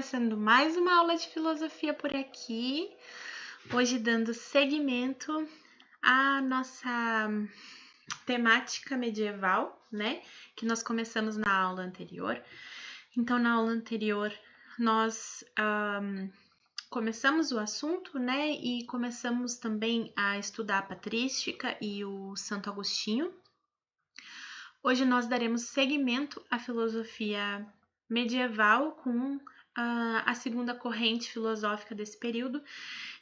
começando mais uma aula de filosofia por aqui, hoje dando seguimento à nossa temática medieval, né, que nós começamos na aula anterior. Então, na aula anterior, nós começamos o assunto, né, e começamos também a estudar a patrística e o Santo Agostinho. Hoje nós daremos seguimento à filosofia medieval com a segunda corrente filosófica desse período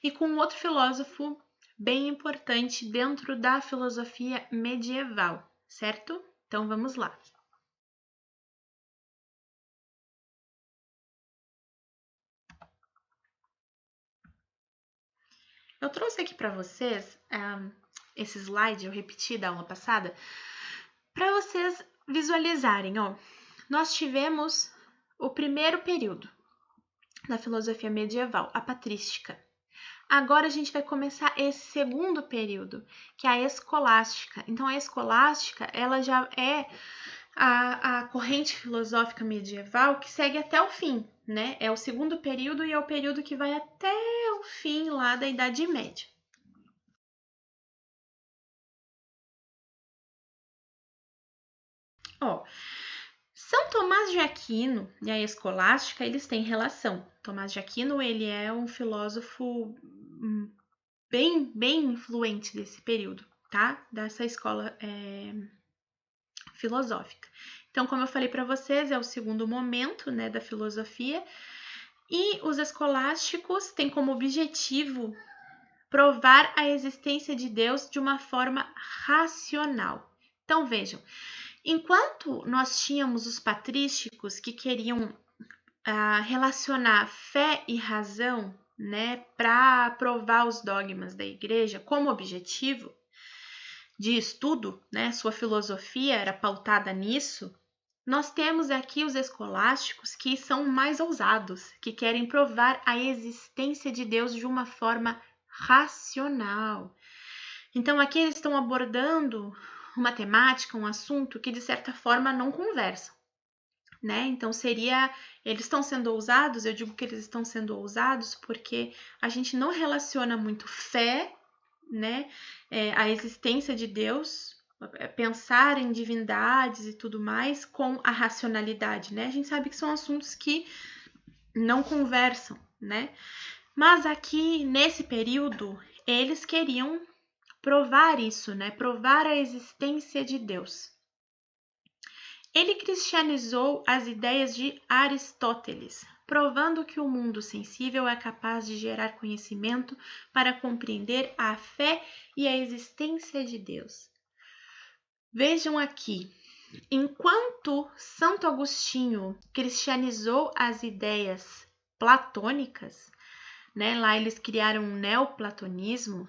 e com outro filósofo bem importante dentro da filosofia medieval, certo? Então vamos lá. Eu trouxe aqui para vocês esse slide, eu repeti da aula passada, para vocês visualizarem, ó. Nós tivemos o primeiro período da filosofia medieval, a patrística. Agora a gente vai começar esse segundo período, que é a escolástica. Então, a escolástica, ela já é a corrente filosófica medieval que segue até o fim, né? É o segundo período e é o período que vai até o fim lá da Idade Média. Ó, São Tomás de Aquino e a escolástica, eles têm relação. Tomás de Aquino, ele é um filósofo bem influente desse período, tá? Dessa escola filosófica. Então, como eu falei para vocês, é o segundo momento, né, da filosofia, e os escolásticos têm como objetivo provar a existência de Deus de uma forma racional. Então, vejam, enquanto nós tínhamos os patrísticos que queriam relacionar fé e razão, né, para provar os dogmas da igreja como objetivo de estudo, né, sua filosofia era pautada nisso, nós temos aqui os escolásticos que são mais ousados, que querem provar a existência de Deus de uma forma racional. Então, aqui eles estão abordando uma temática, um assunto que, de certa forma, não conversam, né? Então, eles estão sendo ousados, eu digo que eles estão sendo ousados porque a gente não relaciona muito fé, né? A existência de Deus, pensar em divindades e tudo mais com a racionalidade, né? A gente sabe que são assuntos que não conversam, né? Mas aqui, nesse período, eles queriam provar isso, né? Provar a existência de Deus. Ele cristianizou as ideias de Aristóteles, provando que o mundo sensível é capaz de gerar conhecimento para compreender a fé e a existência de Deus. Vejam aqui, enquanto Santo Agostinho cristianizou as ideias platônicas, né, lá eles criaram um neoplatonismo,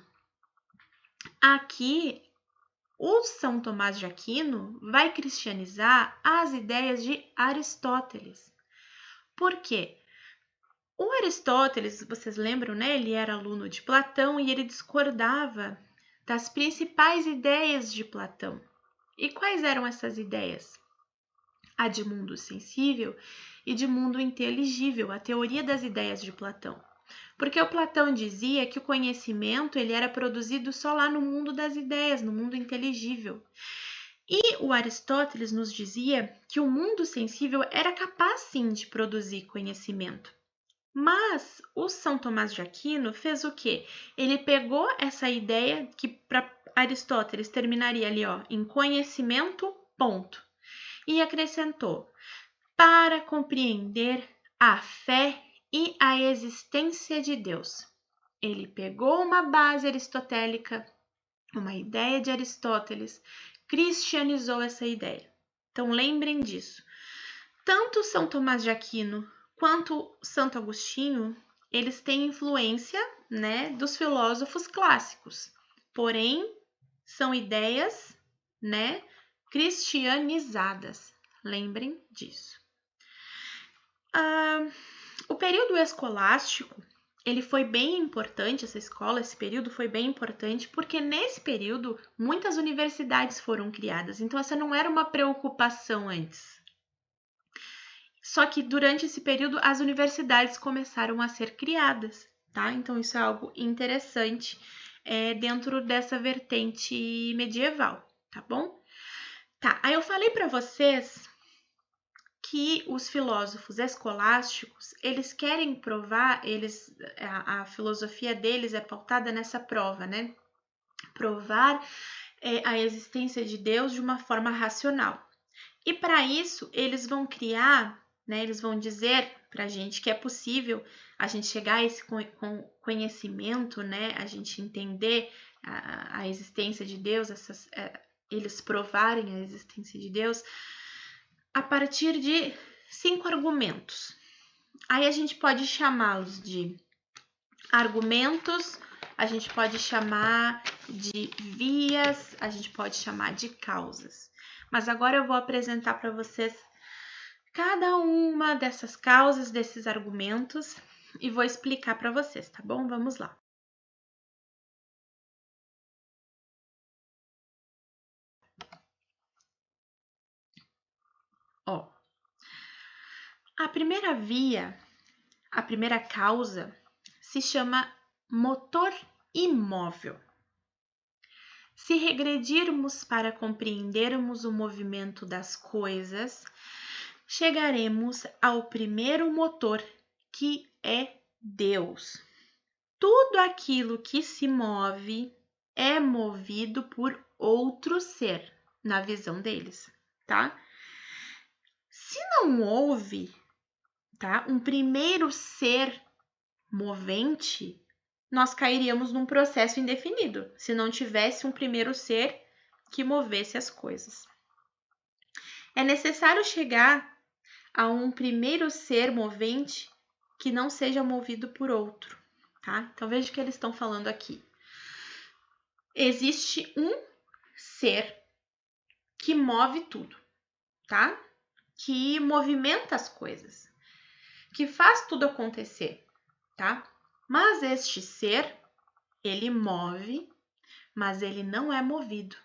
aqui o São Tomás de Aquino vai cristianizar as ideias de Aristóteles. Por quê? O Aristóteles, vocês lembram, né? Ele era aluno de Platão e ele discordava das principais ideias de Platão. E quais eram essas ideias? A de mundo sensível e de mundo inteligível, a teoria das ideias de Platão. Porque o Platão dizia que o conhecimento ele era produzido só lá no mundo das ideias, no mundo inteligível. E o Aristóteles nos dizia que o mundo sensível era capaz sim de produzir conhecimento. Mas o São Tomás de Aquino fez o quê? Ele pegou essa ideia que para Aristóteles terminaria ali, ó, em conhecimento, ponto. E acrescentou: para compreender a fé e a existência de Deus. Ele pegou uma base aristotélica, uma ideia de Aristóteles, cristianizou essa ideia. Então lembrem disso. Tanto São Tomás de Aquino quanto Santo Agostinho, eles têm influência, né, dos filósofos clássicos. Porém, são ideias, né, cristianizadas. Lembrem disso. O período escolástico, ele foi bem importante, essa escola, esse período foi bem importante, porque nesse período muitas universidades foram criadas, então essa não era uma preocupação antes. Só que durante esse período as universidades começaram a ser criadas, tá? Então isso é algo interessante dentro dessa vertente medieval, tá bom? Tá, aí eu falei para vocês que os filósofos escolásticos, eles querem provar, a filosofia deles é pautada nessa prova, né? Provar a existência de Deus de uma forma racional. E para isso, eles vão criar, né? Eles vão dizer para a gente que é possível a gente chegar a esse conhecimento, né? A gente entender a existência de Deus, eles provarem a existência de Deus a partir de 5 argumentos. Aí a gente pode chamá-los de argumentos, a gente pode chamar de vias, a gente pode chamar de causas. Mas agora eu vou apresentar para vocês cada uma dessas causas, desses argumentos, e vou explicar para vocês, tá bom? Vamos lá. Ó, a primeira via, a primeira causa, se chama motor imóvel. Se regredirmos para compreendermos o movimento das coisas, chegaremos ao primeiro motor, que é Deus. Tudo aquilo que se move é movido por outro ser, na visão deles, tá? Se não houve, tá, um primeiro ser movente, nós cairíamos num processo indefinido, se não tivesse um primeiro ser que movesse as coisas. É necessário chegar a um primeiro ser movente que não seja movido por outro, tá? Então veja o que eles estão falando aqui. Existe um ser que move tudo, tá? Que movimenta as coisas, que faz tudo acontecer, tá? Mas este ser, ele move, mas ele não é movido.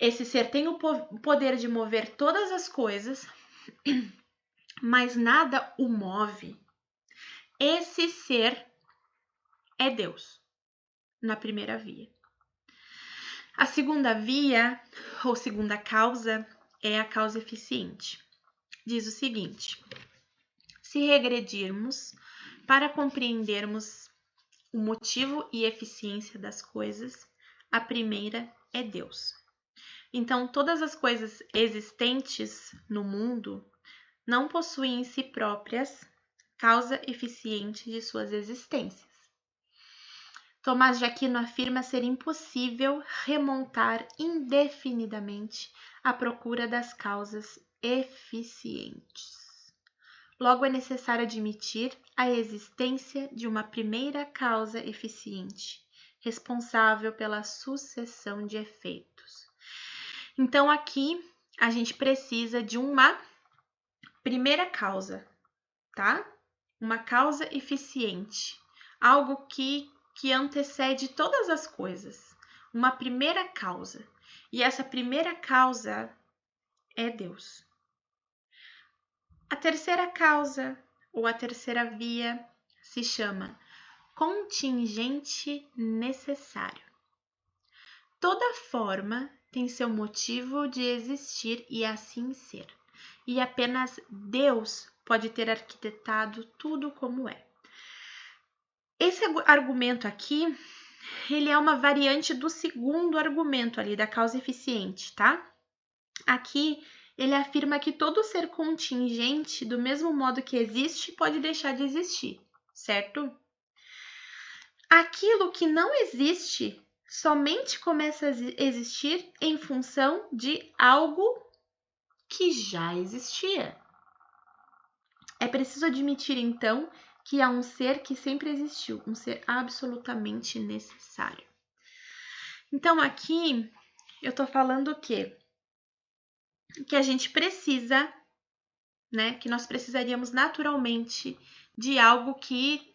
Esse ser tem o poder de mover todas as coisas, mas nada o move. Esse ser é Deus, na primeira via. A segunda via, ou segunda causa, é a causa eficiente. Diz o seguinte: se regredirmos para compreendermos o motivo e eficiência das coisas, a primeira é Deus. Então, todas as coisas existentes no mundo não possuem em si próprias causa eficiente de suas existências. Tomás de Aquino afirma ser impossível remontar indefinidamente à procura das causas eficientes. Logo, é necessário admitir a existência de uma primeira causa eficiente, responsável pela sucessão de efeitos. Então, aqui a gente precisa de uma primeira causa, tá? Uma causa eficiente, algo que antecede todas as coisas, uma primeira causa. E essa primeira causa é Deus. A terceira causa, ou a terceira via, se chama contingente necessário. Toda forma tem seu motivo de existir e assim ser, e apenas Deus pode ter arquitetado tudo como é. Esse argumento aqui, ele é uma variante do segundo argumento ali, da causa eficiente, tá? Aqui, ele afirma que todo ser contingente, do mesmo modo que existe, pode deixar de existir, certo? Aquilo que não existe somente começa a existir em função de algo que já existia. É preciso admitir, então, que há um ser que sempre existiu, um ser absolutamente necessário. Então, aqui, eu tô falando o quê? Que a gente precisa, né? Que nós precisaríamos naturalmente de algo que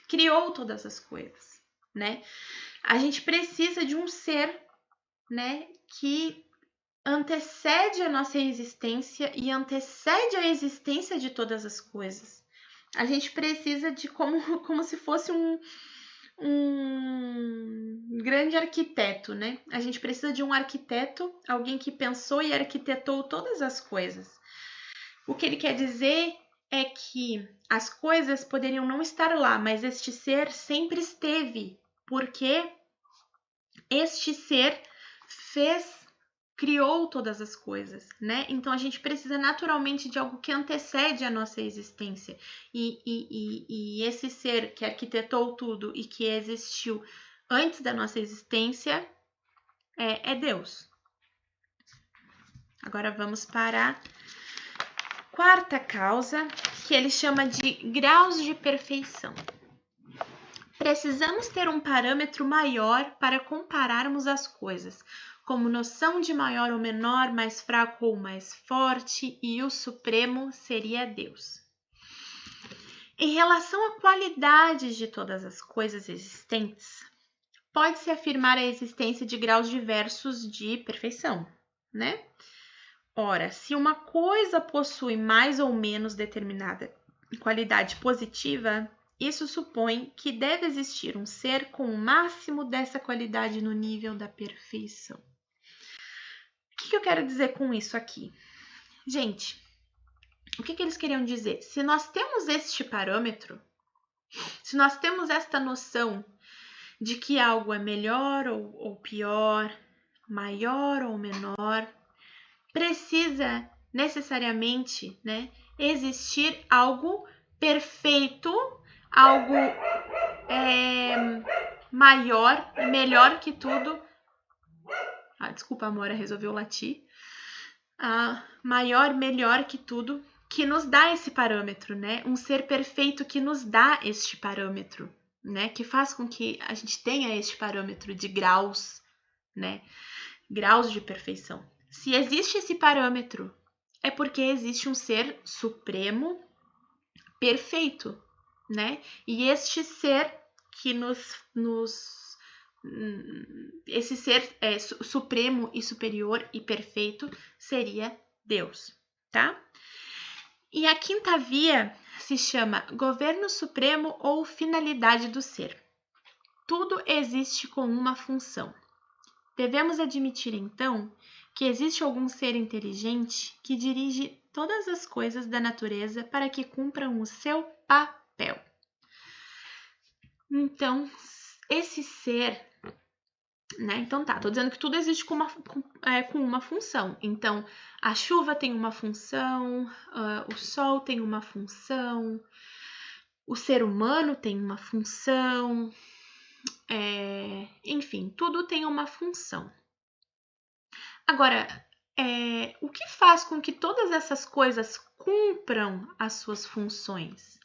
criou todas as coisas, né? A gente precisa de um ser, né? Que antecede a nossa existência e antecede a existência de todas as coisas. A gente precisa de como se fosse um grande arquiteto, né? A gente precisa de um arquiteto, alguém que pensou e arquitetou todas as coisas. O que ele quer dizer é que as coisas poderiam não estar lá, mas este ser sempre esteve, porque este ser criou todas as coisas, né? Então a gente precisa naturalmente de algo que antecede a nossa existência. E esse ser que arquitetou tudo e que existiu antes da nossa existência é Deus. Agora vamos para a quarta causa, que ele chama de graus de perfeição. Precisamos ter um parâmetro maior para compararmos as coisas, como noção de maior ou menor, mais fraco ou mais forte, e o supremo seria Deus. Em relação à qualidade de todas as coisas existentes, pode-se afirmar a existência de graus diversos de perfeição, né? Ora, se uma coisa possui mais ou menos determinada qualidade positiva, isso supõe que deve existir um ser com o máximo dessa qualidade no nível da perfeição. O que eu quero dizer com isso aqui? Gente, o que eles queriam dizer? Se nós temos este parâmetro, se nós temos esta noção de que algo é melhor ou pior, maior ou menor, precisa necessariamente, né, existir algo perfeito, algo maior, melhor que tudo. Desculpa, a Amora resolveu latir. Maior, melhor que tudo, que nos dá esse parâmetro, né? Um ser perfeito que nos dá este parâmetro, né? Que faz com que a gente tenha este parâmetro de graus, né? Graus de perfeição. Se existe esse parâmetro, é porque existe um ser supremo perfeito, né? E este ser que esse ser supremo e superior e perfeito seria Deus, tá? E a quinta via se chama governo supremo ou finalidade do ser. Tudo existe com uma função. Devemos admitir, então, que existe algum ser inteligente que dirige todas as coisas da natureza para que cumpram o seu papel. Então, esse ser, né? Então tô dizendo que tudo existe com uma função. Então, a chuva tem uma função, o sol tem uma função, o ser humano tem uma função, enfim, tudo tem uma função. Agora, o que faz com que todas essas coisas cumpram as suas funções?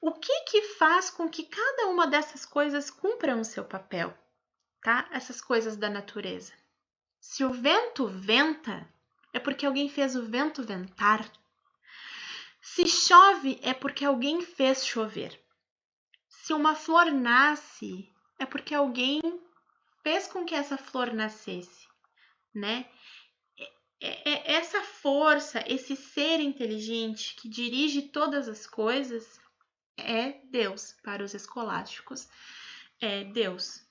O que faz com que cada uma dessas coisas cumpram o seu papel, tá? Essas coisas da natureza. Se o vento venta, é porque alguém fez o vento ventar. Se chove, é porque alguém fez chover. Se uma flor nasce, é porque alguém fez com que essa flor nascesse, né? Essa força, esse ser inteligente que dirige todas as coisas é Deus. Para os escolásticos, é Deus.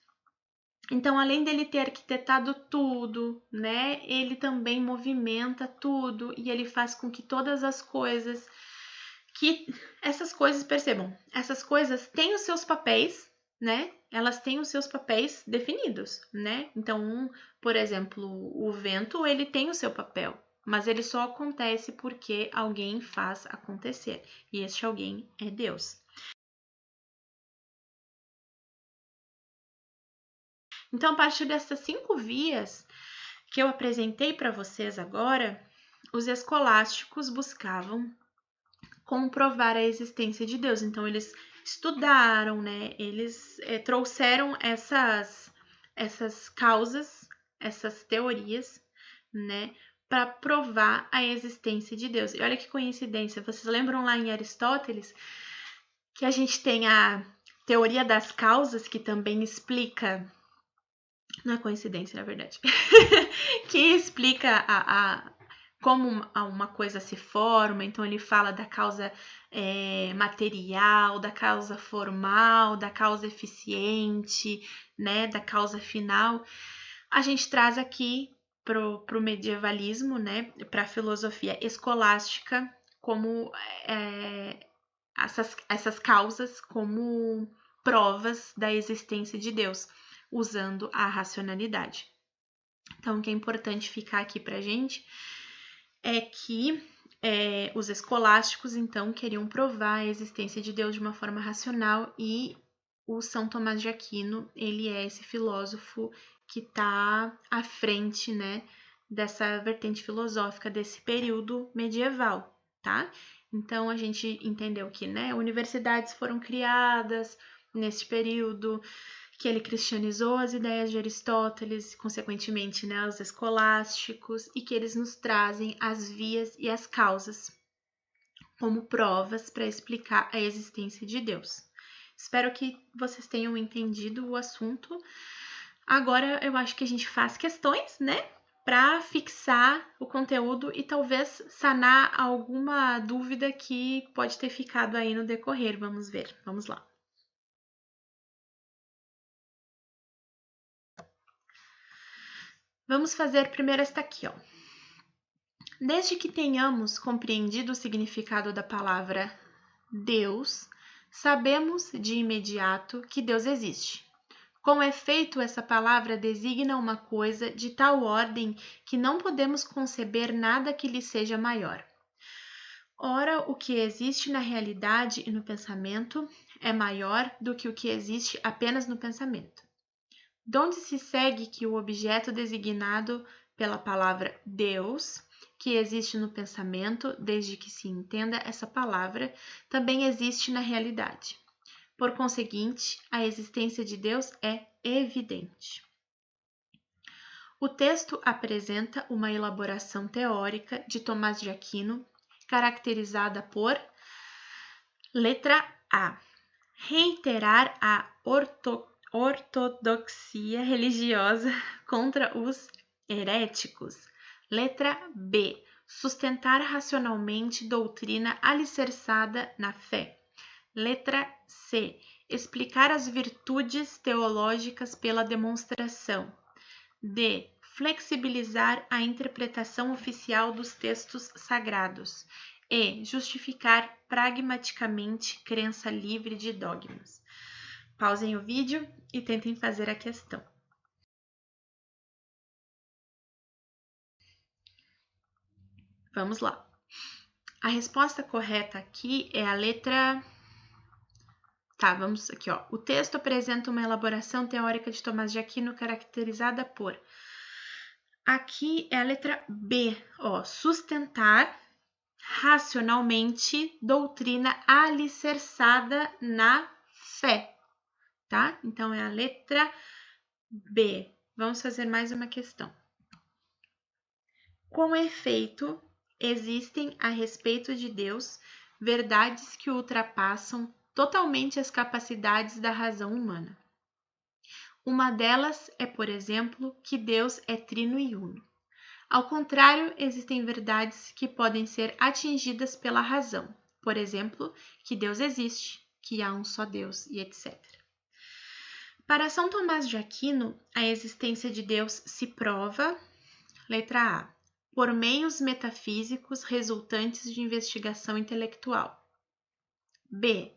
Então, além dele ter arquitetado tudo, né, ele também movimenta tudo e ele faz com que todas as coisas, percebam, essas coisas têm os seus papéis, né? Elas têm os seus papéis definidos, né? Então, por exemplo, o vento, ele tem o seu papel, mas ele só acontece porque alguém faz acontecer, e este alguém é Deus. Então, a partir dessas 5 vias que eu apresentei para vocês agora, os escolásticos buscavam comprovar a existência de Deus. Então, eles estudaram, né? Eles trouxeram essas causas, essas teorias, né? Para provar a existência de Deus. E olha que coincidência, vocês lembram lá em Aristóteles que a gente tem a teoria das causas, que também explica. Não é coincidência, na verdade. que explica como uma coisa se forma. Então, ele fala da causa material, da causa formal, da causa eficiente, né, da causa final. A gente traz aqui para o medievalismo, né, para a filosofia escolástica, como essas causas como provas da existência de Deus, usando a racionalidade. Então, o que é importante ficar aqui para a gente é que os escolásticos, então, queriam provar a existência de Deus de uma forma racional, e o São Tomás de Aquino, ele é esse filósofo que está à frente, né, dessa vertente filosófica desse período medieval, tá? Então, a gente entendeu que, né, universidades foram criadas nesse período, que ele cristianizou as ideias de Aristóteles, consequentemente, né, os escolásticos, e que eles nos trazem as vias e as causas como provas para explicar a existência de Deus. Espero que vocês tenham entendido o assunto. Agora eu acho que a gente faz questões, né, para fixar o conteúdo e talvez sanar alguma dúvida que pode ter ficado aí no decorrer. Vamos ver, vamos lá. Vamos fazer primeiro esta aqui, ó. Desde que tenhamos compreendido o significado da palavra Deus, sabemos de imediato que Deus existe. Com efeito, essa palavra designa uma coisa de tal ordem que não podemos conceber nada que lhe seja maior. Ora, o que existe na realidade e no pensamento é maior do que o que existe apenas no pensamento. Donde se segue que o objeto designado pela palavra Deus, que existe no pensamento, desde que se entenda essa palavra, também existe na realidade. Por conseguinte, a existência de Deus é evidente. O texto apresenta uma elaboração teórica de Tomás de Aquino, caracterizada por: letra A. Reiterar a ortodoxia religiosa contra os heréticos. Letra B. Sustentar racionalmente doutrina alicerçada na fé. Letra C. Explicar as virtudes teológicas pela demonstração. D. Flexibilizar a interpretação oficial dos textos sagrados. E. Justificar pragmaticamente crença livre de dogmas. Pausem o vídeo e tentem fazer a questão. Vamos lá. A resposta correta aqui é a letra... Tá, vamos aqui, ó. O texto apresenta uma elaboração teórica de Tomás de Aquino caracterizada por... Aqui é a letra B, ó. Sustentar racionalmente doutrina alicerçada na fé, tá? Então, é a letra B. Vamos fazer mais uma questão. Com efeito, existem a respeito de Deus verdades que ultrapassam totalmente as capacidades da razão humana. Uma delas é, por exemplo, que Deus é trino e uno. Ao contrário, existem verdades que podem ser atingidas pela razão, por exemplo, que Deus existe, que há um só Deus e etc. Para São Tomás de Aquino, a existência de Deus se prova, letra A, por meios metafísicos resultantes de investigação intelectual. B.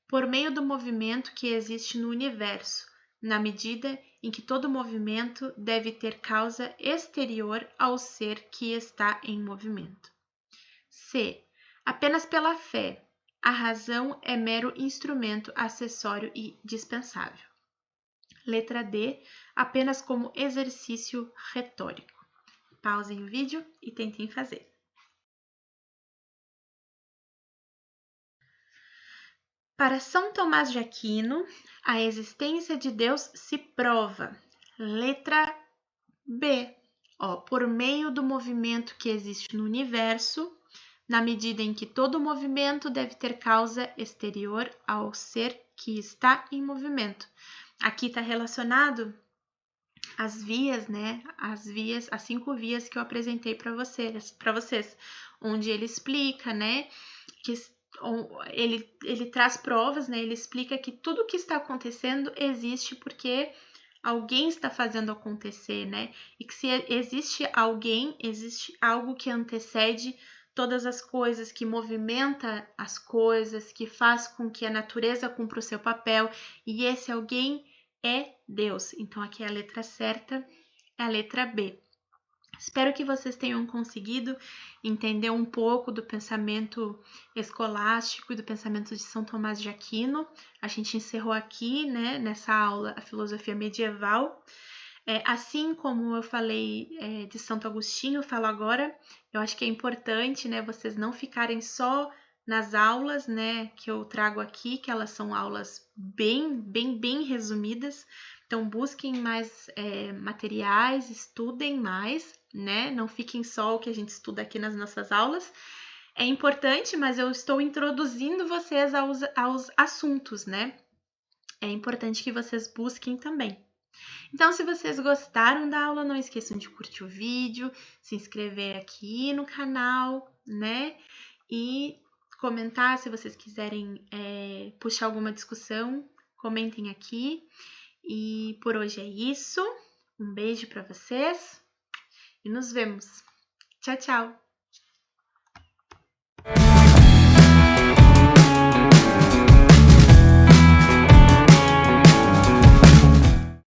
Por meio do movimento que existe no universo, na medida em que todo movimento deve ter causa exterior ao ser que está em movimento. C. Apenas pela fé. A razão é mero instrumento acessório e dispensável. Letra D. Apenas como exercício retórico. Pausem o vídeo e tentem fazer. Para São Tomás de Aquino, a existência de Deus se prova. Letra B. Ó, por meio do movimento que existe no universo, na medida em que todo movimento deve ter causa exterior ao ser que está em movimento. Aqui está relacionado as vias, né? As 5 vias que eu apresentei para vocês, onde ele explica, né? Que ele traz provas, né? Ele explica que tudo que está acontecendo existe porque alguém está fazendo acontecer, né? E que se existe alguém, existe algo que antecede todas as coisas, que movimenta as coisas, que faz com que a natureza cumpra o seu papel, e esse alguém é Deus. Então aqui a letra certa é a letra B. Espero que vocês tenham conseguido entender um pouco do pensamento escolástico e do pensamento de São Tomás de Aquino. A gente encerrou aqui, né, nessa aula, a filosofia medieval. Assim como eu falei de Santo Agostinho, eu falo agora, eu acho que é importante, né, vocês não ficarem só nas aulas, né, que eu trago aqui, que elas são aulas bem resumidas. Então, busquem mais materiais, estudem mais, né? Não fiquem só o que a gente estuda aqui nas nossas aulas. É importante, mas eu estou introduzindo vocês aos assuntos, né? É importante que vocês busquem também. Então, se vocês gostaram da aula, não esqueçam de curtir o vídeo, se inscrever aqui no canal, né? E comentar se vocês quiserem puxar alguma discussão, comentem aqui. E por hoje é isso. Um beijo para vocês e nos vemos. Tchau, tchau!